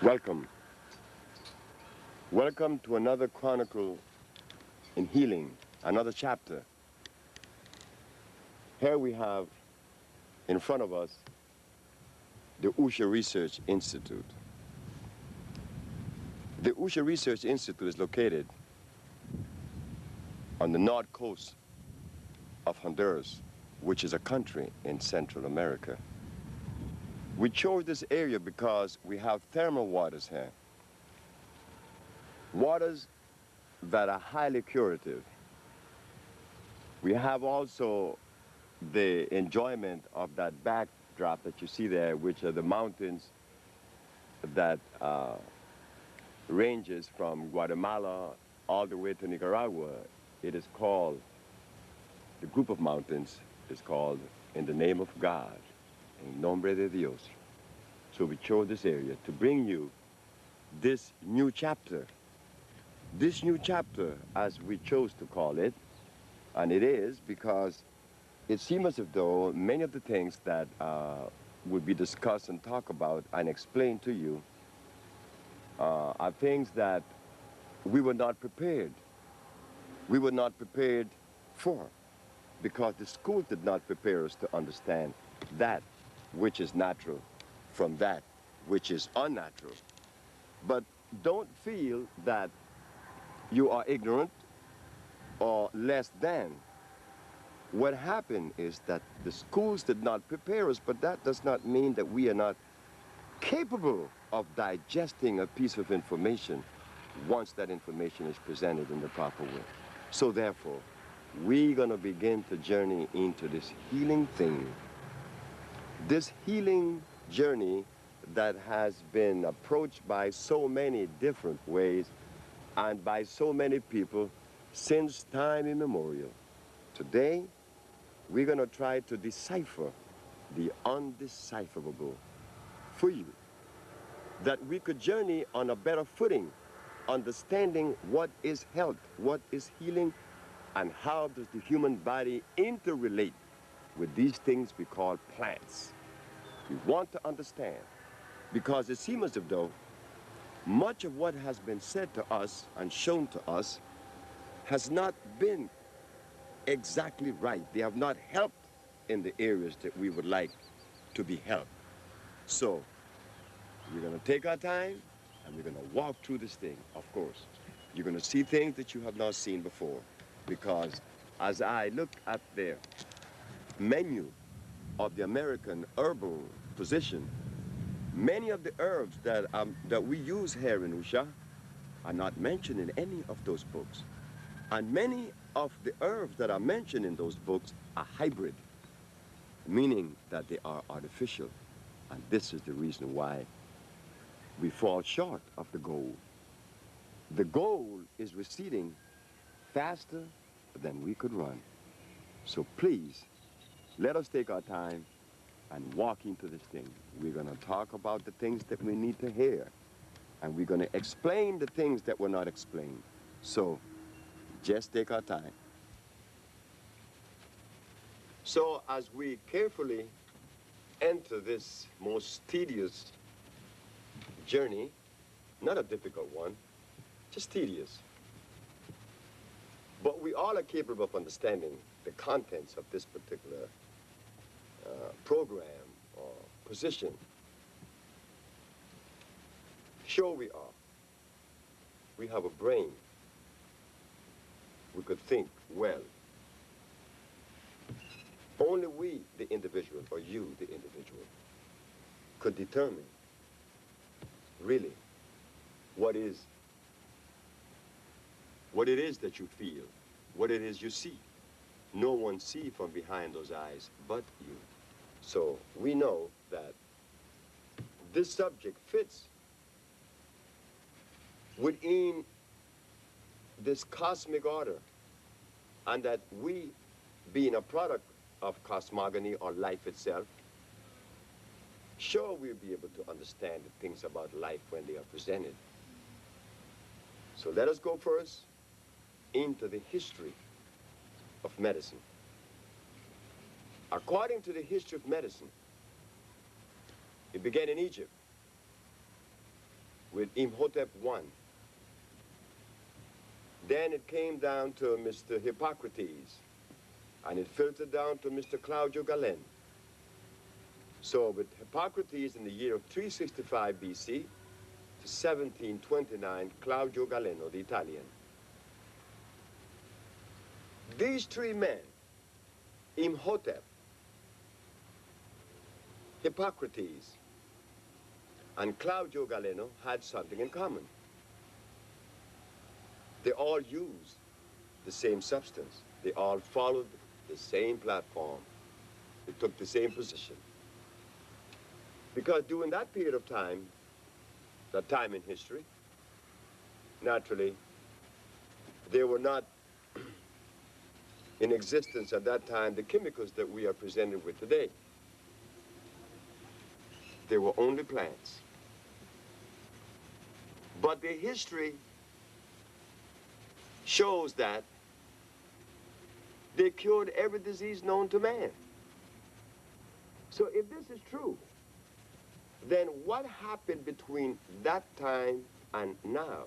Welcome. Welcome to another chronicle in healing, another chapter. Here we have in front of us the Usha Research Institute. The Usha Research Institute is located on the north coast of Honduras, which is a country in Central America. We chose this area because we have thermal waters here. Waters that are highly curative. We have also the enjoyment of that backdrop that you see there, which are the mountains that ranges from Guatemala all the way to Nicaragua. It is called, the group of mountains is called In the Name of God, En Nombre de Dios. So we chose this area to bring you this new chapter. This new chapter, as we chose to call it, and it is because it seems as though many of the things that would be discussed and talked about and explained to you are things that we were not prepared. We were not prepared for, because the school did not prepare us to understand that which is natural from that which is unnatural. But don't feel that you are ignorant or less than. What happened is that the schools did not prepare us, but that does not mean that we are not capable of digesting a piece of information once that information is presented in the proper way. So therefore, we're gonna begin to journey into this healing thing. This healing journey that has been approached by so many different ways and by so many people since time immemorial. Today, we're gonna try to decipher the undecipherable for you, that we could journey on a better footing, understanding what is health, what is healing, and how does the human body interrelate with these things we call plants. We want to understand, because it seems as though much of what has been said to us and shown to us has not been exactly right. They have not helped in the areas that we would like to be helped. So we're going to take our time and we're going to walk through this thing, of course. You're going to see things that you have not seen before, because as I look at the menu of the American herbal position, many of the herbs that we use here in Usha are not mentioned in any of those books. And many of the herbs that are mentioned in those books are hybrid, meaning that they are artificial. And this is the reason why we fall short of the goal. The goal is receding faster than we could run. So please, let us take our time and walk into this thing. We're gonna talk about the things that we need to hear, and we're gonna explain the things that were not explained. So just take our time. So as we carefully enter this most tedious journey, not a difficult one, just tedious, but we all are capable of understanding the contents of this particular program or position. Sure we are. We have a brain. We could think well. Only we, the individual, or you, the individual, could determine really what it is that you feel, what it is you see. No one sees from behind those eyes but you. So we know that this subject fits within this cosmic order, and that we, being a product of cosmogony or life itself, sure we'll be able to understand the things about life when they are presented. So let us go first into the history of medicine. According to the history of medicine, it began in Egypt. with Imhotep I. Then it came down to Mr. Hippocrates, and it filtered down to Mr. Claudio Galen. So with Hippocrates in the year of 365 BC to 1729, Claudio Galeno, the Italian. These three men, Imhotep, Hippocrates, and Claudio Galeno, had something in common. They all used the same substance. They all followed the same platform. They took the same position. Because during that period of time, that time in history, naturally, there were not in existence at that time the chemicals that we are presented with today. They were only plants. But the history shows that they cured every disease known to man. So if this is true, then what happened between that time and now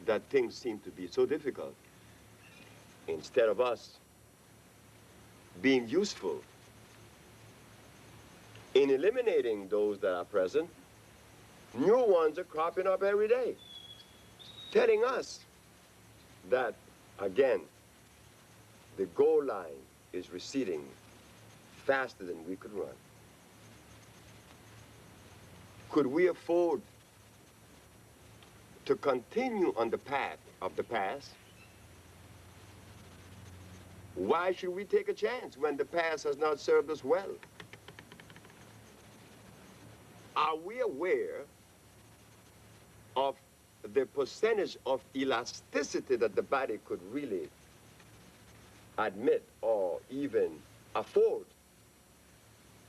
that things seem to be so difficult? Instead of us being useful in eliminating those that are present, new ones are cropping up every day, telling us that, again, the goal line is receding faster than we could run. Could we afford to continue on the path of the past? Why should we take a chance when the past has not served us well? Are we aware of the percentage of elasticity that the body could really admit or even afford?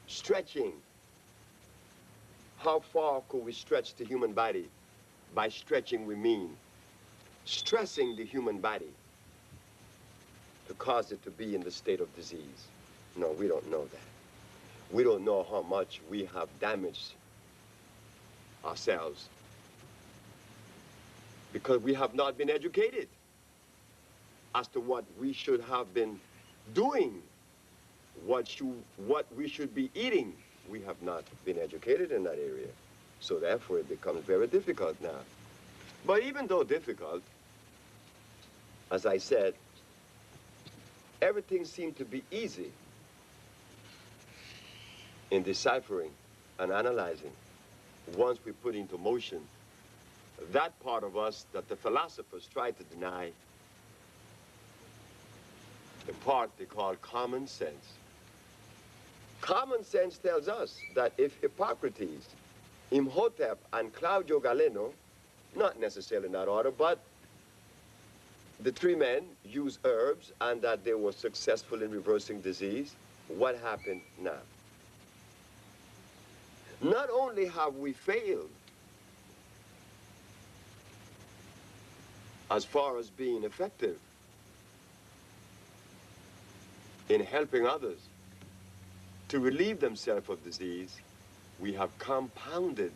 Stretching. How far could we stretch the human body? By stretching, we mean stressing the human body to cause it to be in the state of disease. No, we don't know that. We don't know how much we have damaged ourselves because we have not been educated as to what we should have been doing, what we should be eating. We have not been educated in that area. So therefore, it becomes very difficult now. But even though difficult, as I said, everything seemed to be easy in deciphering and analyzing once we put into motion that part of us that the philosophers try to deny, the part they call common sense. Common sense tells us that if Hippocrates, Imhotep, and Claudio Galeno, not necessarily in that order, but the three men used herbs and that they were successful in reversing disease, what happened now? Not only have we failed as far as being effective in helping others to relieve themselves of disease, we have compounded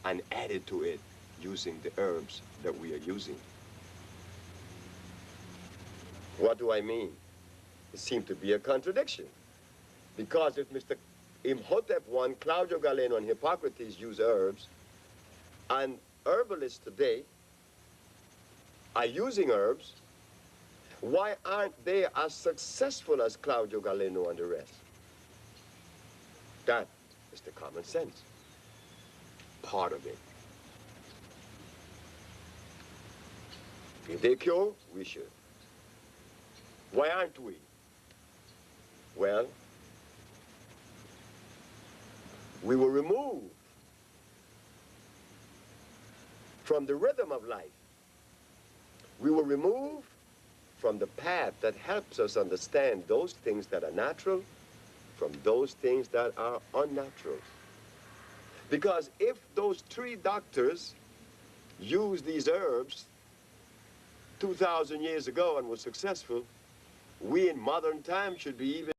and added to it using the herbs that we are using. What do I mean? It seems to be a contradiction. Because if Mr. Imhotep I, Claudio Galeno, and Hippocrates use herbs, and herbalists today are using herbs, why aren't they as successful as Claudio Galeno and the rest? That is the common sense part of it. If they cure, we should. Why aren't we? Well, we were removed from the rhythm of life. We were removed from the path that helps us understand those things that are natural from those things that are unnatural. Because if those three doctors used these herbs 2,000 years ago and were successful, we in modern times should be even